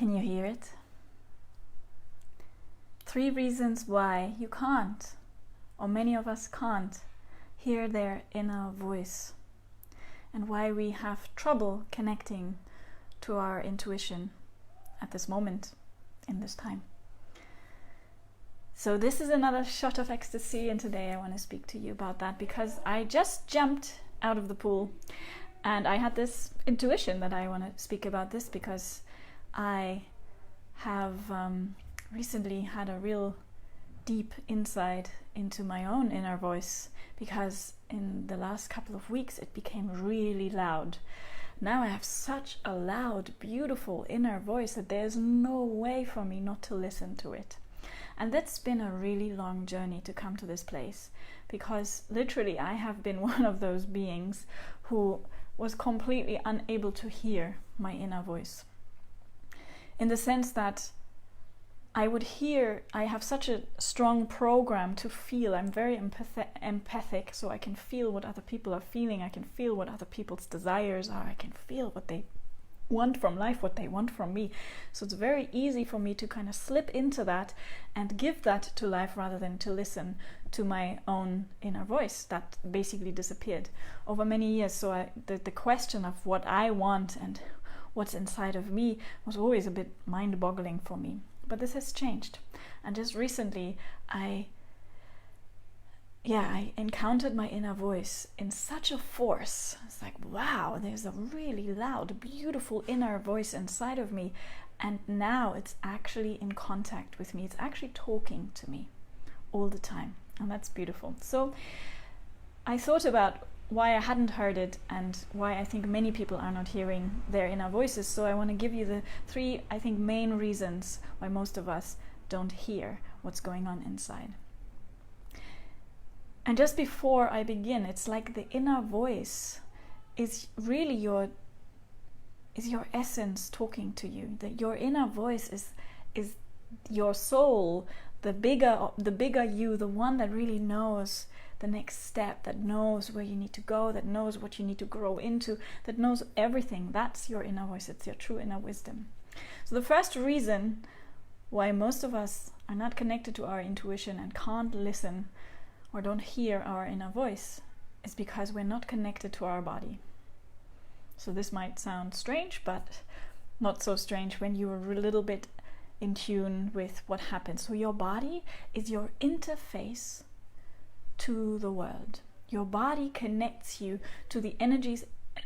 Can you hear it? 3 reasons why you can't, or many of us can't, hear their inner voice, and why we have trouble connecting to our intuition at this moment, in this time. So this is another shot of ecstasy, and today I want to speak to you about that because I just jumped out of the pool and I had this intuition that I want to speak about this because I have recently had a real deep insight into my own inner voice, because in the last couple of weeks it became really loud. Now I have such a loud, beautiful inner voice that there's no way for me not to listen to it. And that's been a really long journey to come to this place, because literally I have been one of those beings who was completely unable to hear my inner voice. In the sense that I have such a strong program to feel. I'm very empathic, so I can feel what other people are feeling. I can feel what other people's desires are. I can feel what they want from life, what they want from me. So it's very easy for me to kind of slip into that and give that to life rather than to listen to my own inner voice that basically disappeared over many years. So the question of what I want and what's inside of me was always a bit mind-boggling for me. But this has changed, and just recently I encountered my inner voice in such a force. It's like, wow, there's a really loud, beautiful inner voice inside of me, and now it's actually in contact with me. It's actually talking to me all the time, and that's beautiful. So I thought about why I hadn't heard it and why I think many people are not hearing their inner voices. So I want to give you the 3, I think, main reasons why most of us don't hear what's going on inside. And just before I begin, it's like the inner voice is really your essence talking to you. That your inner voice is your soul, the bigger you, the one that really knows the next step, that knows where you need to go, that knows what you need to grow into, that knows everything. That's your inner voice. It's your true inner wisdom. So the first reason why most of us are not connected to our intuition and can't listen or don't hear our inner voice is because we're not connected to our body. So this might sound strange, but not so strange when you're a little bit in tune with what happens. So your body is your interface to the world. Your body connects you to the energies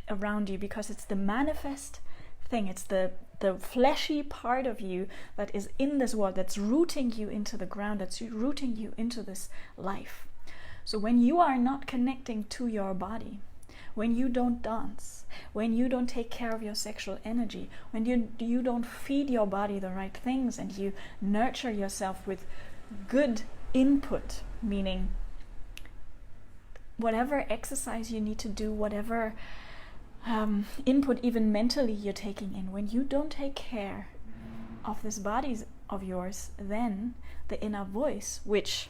around you because it's the manifest thing. It's the fleshy part of you that is in this world, that's rooting you into the ground, that's rooting you into this life. So when you are not connecting to your body, when you don't dance, when you don't take care of your sexual energy, when you don't feed your body the right things and you nurture yourself with good input, meaning whatever exercise you need to do, whatever input even mentally you're taking in, when you don't take care of this body of yours, then the inner voice, which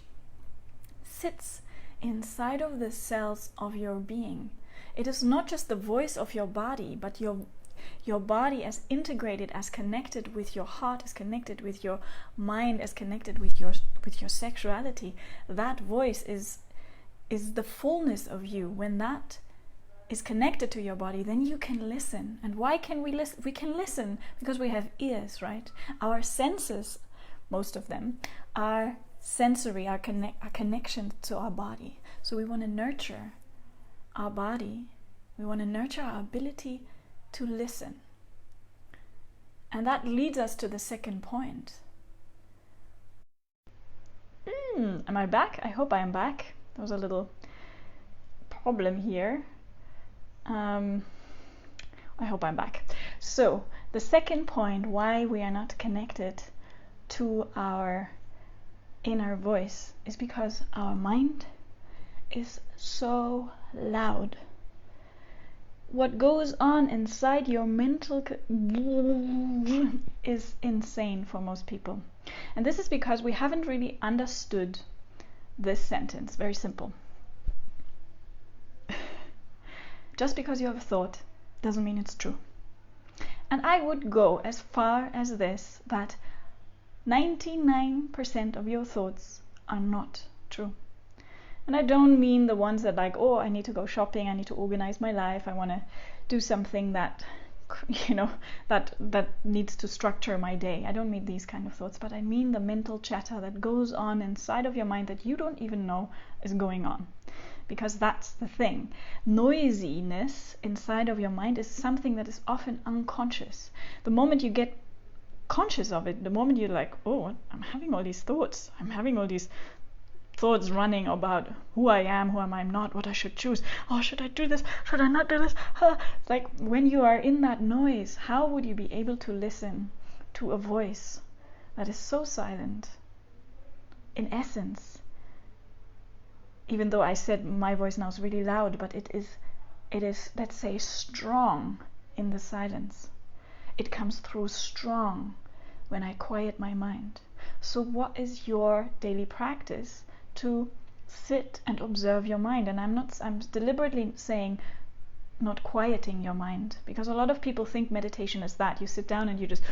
sits inside of the cells of your being, it is not just the voice of your body, but your body as integrated, as connected with your heart, as connected with your mind, as connected with your sexuality. That voice is the fullness of you. When that is connected to your body, then you can listen. And why can we listen? We can listen because we have ears, right? Our senses, most of them, are sensory, our connection to our body. So we want to nurture our body. We want to nurture our ability to listen. And that leads us to the second point. Am I back? I hope I am back. There was a little problem here. I hope I'm back. So the second point, why we are not connected to our inner voice, is because our mind is so loud. What goes on inside your mental is insane for most people. And this is because we haven't really understood this sentence. Very simple. Just because you have a thought doesn't mean it's true. And I would go as far as this, that 99% of your thoughts are not true. And I don't mean the ones that like, oh, I need to go shopping, I need to organize my life, I want to do something that, that needs to structure my day. I don't mean these kind of thoughts, but I mean the mental chatter that goes on inside of your mind that you don't even know is going on. Because that's the thing. Noisiness inside of your mind is something that is often unconscious. The moment you get conscious of it, the moment you're like, oh, I'm having all these thoughts, I'm having all these thoughts running about who I am, who am I not, what I should choose, oh, should I do this, should I not do this, It's like when you are in that noise, how would you be able to listen to a voice that is so silent? In essence, even though I said my voice now is really loud, but it is, let's say, strong in the silence. It comes through strong when I quiet my mind. So what is your daily practice to sit and observe your mind? And I'm deliberately saying not quieting your mind, because a lot of people think meditation is that you sit down and you just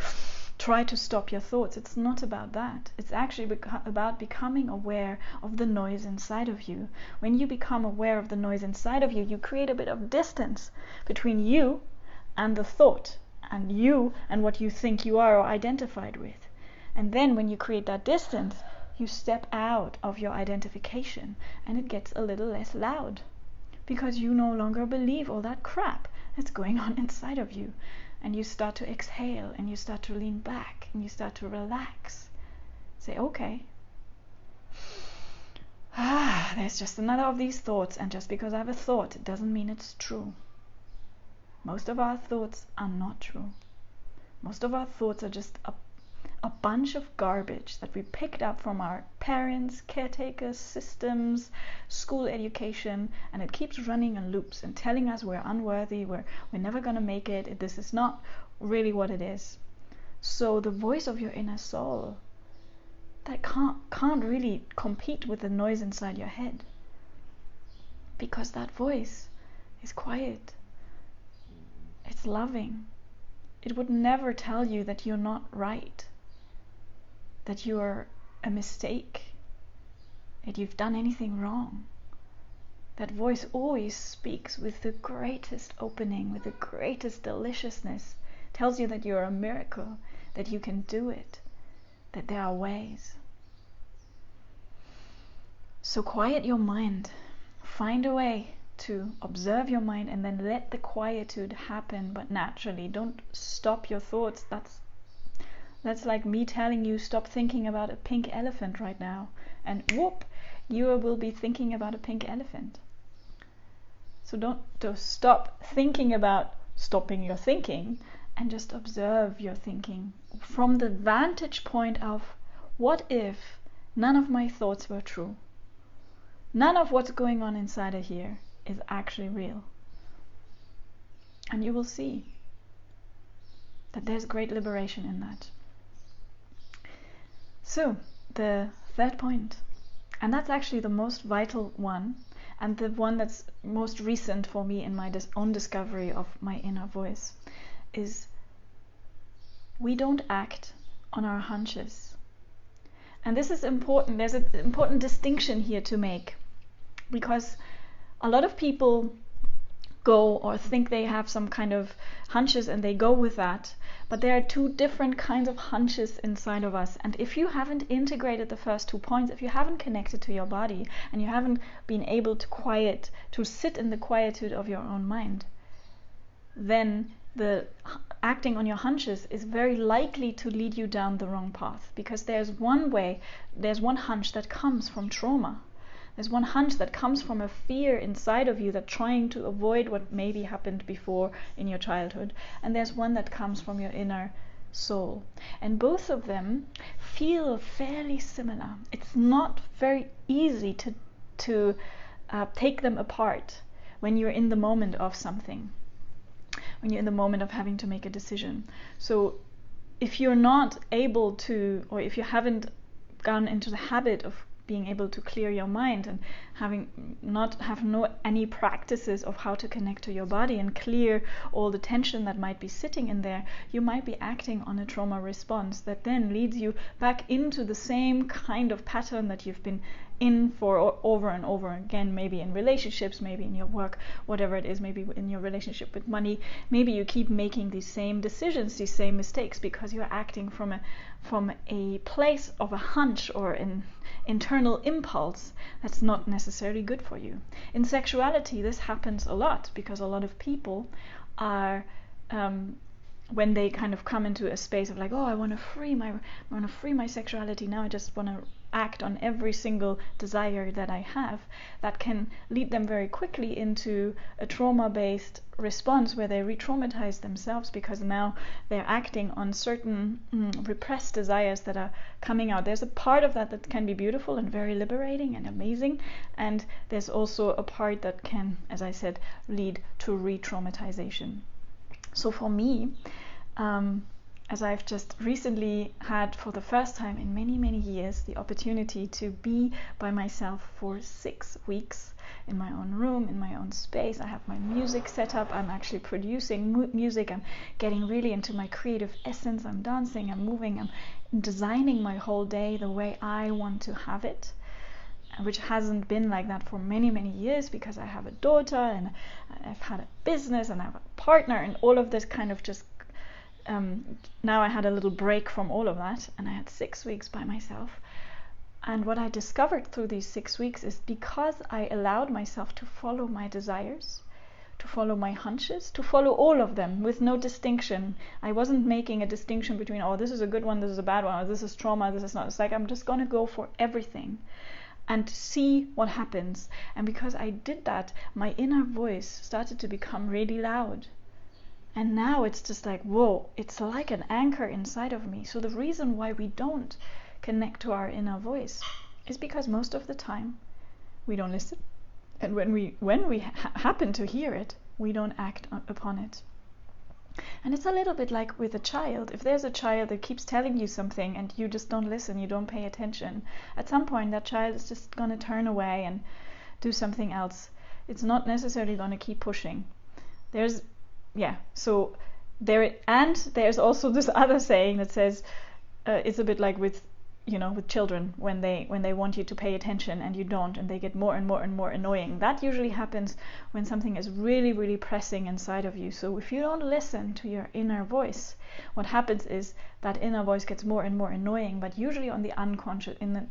try to stop your thoughts. It's not about that. It's actually about becoming aware of the noise inside of you. When you become aware of the noise inside of you, you create a bit of distance between you and the thought, and you and what you think you are or identified with. And then when you create that distance, you step out of your identification and it gets a little less loud, because you no longer believe all that crap that's going on inside of you. And you start to exhale and you start to lean back and you start to relax. Say, okay, there's just another of these thoughts, and just because I have a thought, it doesn't mean it's true. Most of our thoughts are not true. Most of our thoughts are just a bunch of garbage that we picked up from our parents, caretakers, systems, school education, and it keeps running in loops and telling us we're unworthy, we're never going to make it, this is not really what it is. So the voice of your inner soul, that can't really compete with the noise inside your head, because that voice is quiet, it's loving. It would never tell you that you're not right, that you are a mistake, that you've done anything wrong. That voice always speaks with the greatest opening, with the greatest deliciousness, tells you that you're a miracle, that you can do it, that there are ways. So quiet your mind, find a way to observe your mind, and then let the quietude happen, but naturally. Don't stop your thoughts. That's like me telling you, stop thinking about a pink elephant right now, and whoop, you will be thinking about a pink elephant. So don't stop thinking about stopping your thinking, and just observe your thinking from the vantage point of, what if none of my thoughts were true? None of what's going on inside of here is actually real. And you will see that there's great liberation in that. So the third point, and that's actually the most vital one, and the one that's most recent for me in my own discovery of my inner voice, is we don't act on our hunches. And this is important. There's an important distinction here to make, because a lot of people go or think they have some kind of hunches and they go with that, but there are two different kinds of hunches inside of us. And if you haven't integrated the first 2 points, if you haven't connected to your body and you haven't been able to sit in the quietude of your own mind, then the acting on your hunches is very likely to lead you down the wrong path, because there's one hunch that comes from trauma. There's one hunch that comes from a fear inside of you that trying to avoid what maybe happened before in your childhood. And there's one that comes from your inner soul. And both of them feel fairly similar. It's not very easy to take them apart when you're in the moment of something, when you're in the moment of having to make a decision. So if you're not able to, or if you haven't gone into the habit of being able to clear your mind and have no any practices of how to connect to your body and clear all the tension that might be sitting in there, you might be acting on a trauma response that then leads you back into the same kind of pattern that you've been in for over and over again, maybe in relationships, maybe in your work, whatever it is, maybe in your relationship with money. Maybe you keep making these same decisions, these same mistakes, because you're acting from a place of a hunch or an internal impulse that's not necessarily good for you. In sexuality, this happens a lot because a lot of people are when they kind of come into a space of like, oh, I want to free my sexuality now, I just want to act on every single desire that I have, that can lead them very quickly into a trauma-based response where they re-traumatize themselves, because now they're acting on certain repressed desires that are coming out. There's a part of that that can be beautiful and very liberating and amazing, and there's also a part that can, as I said, lead to re-traumatization. So for me, as I've just recently had for the first time in many, many years the opportunity to be by myself for 6 weeks in my own room, in my own space. I have my music set up, I'm actually producing music, I'm getting really into my creative essence, I'm dancing, I'm moving, I'm designing my whole day the way I want to have it, which hasn't been like that for many, many years, because I have a daughter and I've had a business and I have a partner and all of this kind of just now I had a little break from all of that, and I had 6 weeks by myself. And what I discovered through these 6 weeks is, because I allowed myself to follow my desires, to follow my hunches, to follow all of them with no distinction. I wasn't making a distinction between, oh, this is a good one, this is a bad one, or this is trauma, this is not. It's like, I'm just going to go for everything and see what happens. And because I did that, my inner voice started to become really loud. And now it's just like, whoa, it's like an anchor inside of me. So the reason why we don't connect to our inner voice is because most of the time we don't listen. And when we happen to hear it, we don't act upon it. And it's a little bit like with a child. If there's a child that keeps telling you something and you just don't listen, you don't pay attention, at some point that child is just going to turn away and do something else. It's not necessarily going to keep pushing. So there's also this other saying that says, it's a bit like with children, when they want you to pay attention and you don't, and they get more and more and more annoying. That usually happens when something is really, really pressing inside of you. So if you don't listen to your inner voice, what happens is that inner voice gets more and more annoying, but usually in the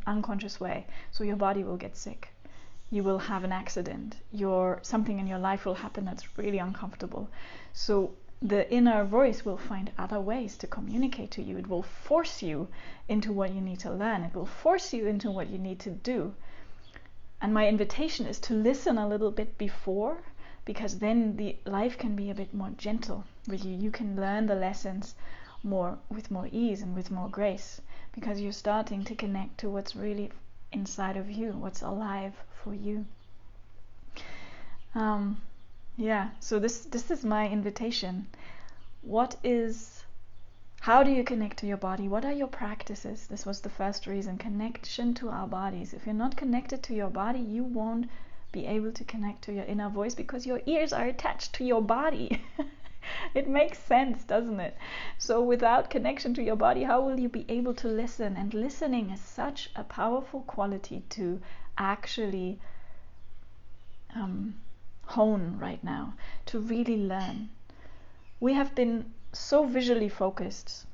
unconscious way. So your body will get sick. You will have an accident. Something in your life will happen that's really uncomfortable. So the inner voice will find other ways to communicate to you. It will force you into what you need to learn. It will force you into what you need to do. And my invitation is to listen a little bit before, because then the life can be a bit more gentle with you. You can learn the lessons with more ease and with more grace, because you're starting to connect to what's really inside of you, what's alive for you. So this is my invitation. How do you connect to your body? What are your practices? This was the first reason, connection to our bodies. If you're not connected to your body, you won't be able to connect to your inner voice, because your ears are attached to your body. It makes sense, doesn't it? So without connection to your body, how will you be able to listen? And listening is such a powerful quality to actually hone right now, to really learn. We have been so visually focused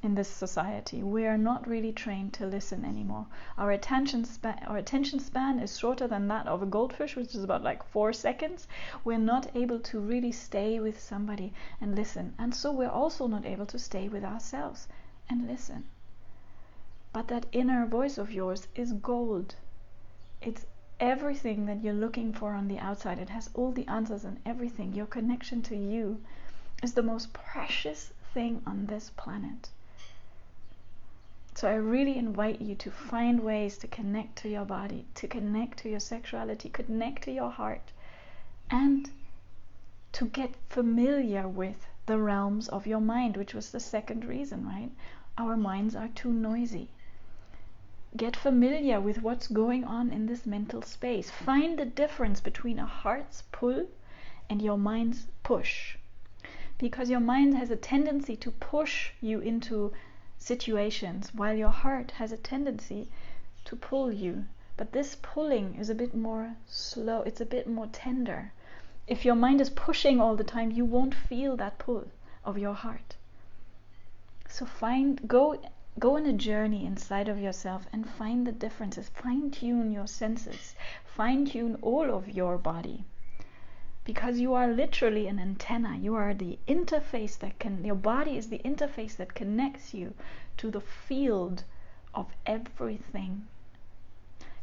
in this society. We are not really trained to listen anymore. Our attention span is shorter than that of a goldfish, which is about like 4 seconds. We're not able to really stay with somebody and listen. And so we're also not able to stay with ourselves and listen. But that inner voice of yours is gold. It's everything that you're looking for on the outside. It has all the answers and everything. Your connection to you is the most precious thing on this planet. So I really invite you to find ways to connect to your body, to connect to your sexuality, connect to your heart, and to get familiar with the realms of your mind, which was the second reason, right? Our minds are too noisy. get familiar with what's going on in this mental space. Find the difference between a heart's pull and your mind's push. Because your mind has a tendency to push you into situations, while your heart has a tendency to pull you. But this pulling is a bit more slow, it's a bit more tender. If your mind is pushing all the time, you won't feel that pull of your heart. So go on a journey inside of yourself and find the differences. Fine-tune your senses. Fine-tune all of your body. Because you are literally an antenna. You are the interface your body is the interface that connects you to the field of everything.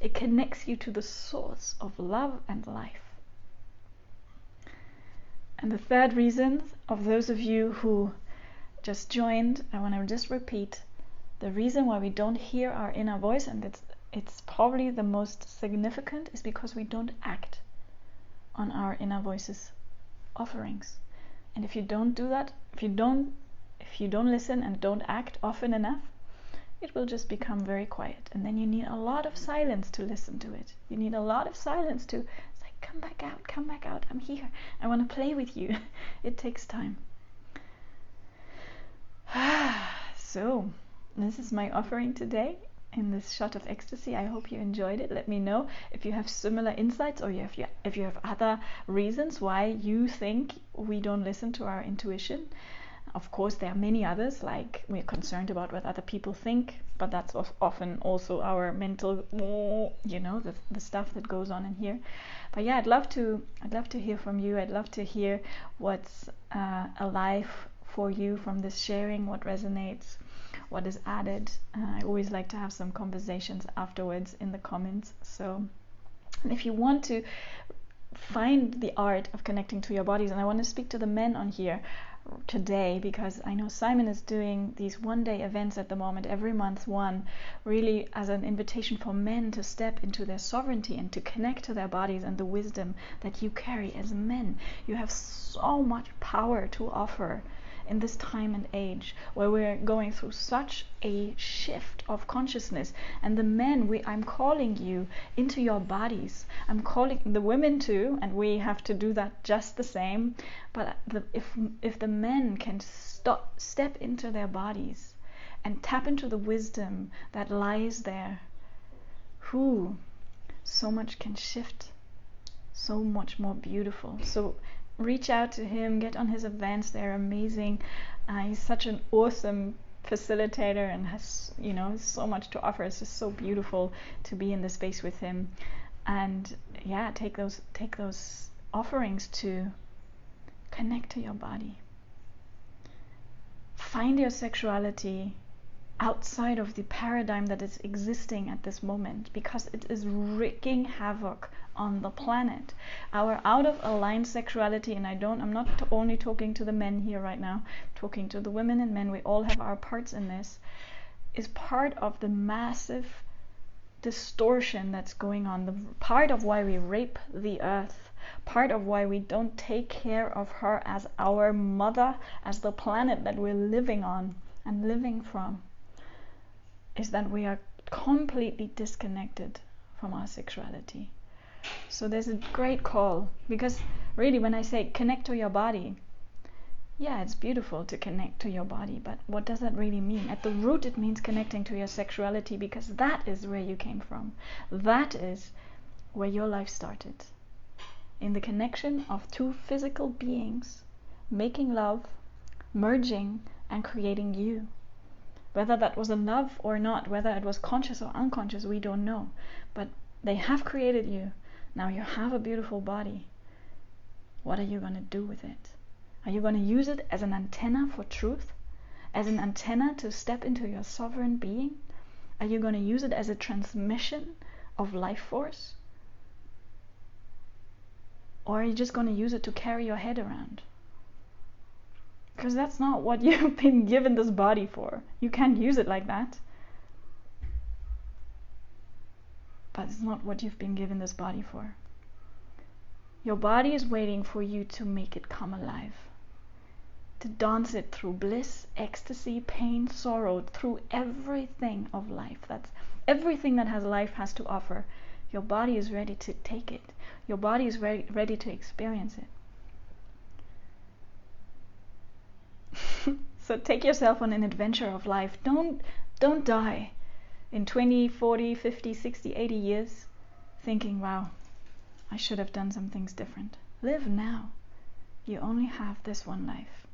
It connects you to the source of love and life. And the third reason, of those of you who just joined, I want to just repeat, the reason why we don't hear our inner voice, and it's probably the most significant, is because we don't act on our inner voice's offerings. And if you don't do that, if you don't listen and don't act often enough, it will just become very quiet. And then you need a lot of silence to listen to it. You need a lot of silence to say, come back out, I'm here, I want to play with you. It takes time. So, this is my offering today in this shot of ecstasy. I hope you enjoyed it. Let me know if you have similar insights, or if you have other reasons why you think we don't listen to our intuition. Of course, there are many others, like we're concerned about what other people think, but that's often also our mental, the stuff that goes on in here. But yeah, I'd love to hear from you. I'd love to hear what's alive for you from this sharing, what resonates, what is added. I always like to have some conversations afterwards in the comments. So if you want to find the art of connecting to your bodies, and I want to speak to the men on here today, because I know Simon is doing these one-day events at the moment, every month one, really as an invitation for men to step into their sovereignty and to connect to their bodies and the wisdom that you carry as men. You have so much power to offer in this time and age where we're going through such a shift of consciousness. And the men, I'm calling you into your bodies. I'm calling the women too, and we have to do that just the same. But if the men can step into their bodies and tap into the wisdom that lies there, so much can shift, so much more beautiful. So reach out to him, get on his events, they're amazing. He's such an awesome facilitator and has so much to offer. It's just so beautiful to be in the space with him. And yeah, take those offerings to connect to your body. Find your sexuality outside of the paradigm that is existing at this moment, because it is wreaking havoc on the planet. Our out of aligned sexuality, and I'm not only talking to the men here right now, talking to the women and men, we all have our parts in this, is part of the massive distortion that's going on, the part of why we rape the earth, part of why we don't take care of her as our mother, as the planet that we're living on and living from, is that we are completely disconnected from our sexuality. So there's a great call, because really when I say connect to your body, yeah, it's beautiful to connect to your body, but what does that really mean? At the root it means connecting to your sexuality, because that is where you came from. That is where your life started. In the connection of two physical beings making love, merging and creating you. Whether that was a love or not, whether it was conscious or unconscious, we don't know. But they have created you. Now you have a beautiful body. What are you going to do with it? Are you going to use it as an antenna for truth? As an antenna to step into your sovereign being? Are you going to use it as a transmission of life force? Or are you just going to use it to carry your head around? Because that's not what you've been given this body for. You can't use it like that. But it's not what you've been given this body for. Your body is waiting for you to make it come alive. to dance it through bliss, ecstasy, pain, sorrow, through everything of life. That's everything that has life has to offer. Your body is ready to take it. Your body is ready to experience it. So take yourself on an adventure of life. Don't die in 20, 40, 50, 60, 80 years thinking, wow, I should have done some things different. Live now. You only have this one life.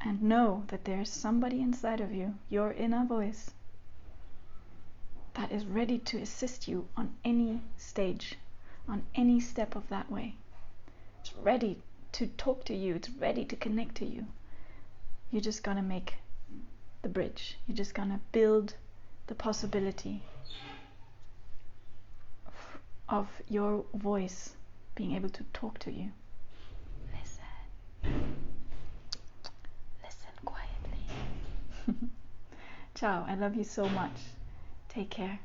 And know that there's somebody inside of you, your inner voice, that is ready to assist you on any stage, on any step of that way. It's ready to talk to you. It's ready to connect to you. You're just gonna make the bridge. You're just gonna build the possibility of your voice being able to talk to you. Listen quietly. Ciao, I love you so much. Take care.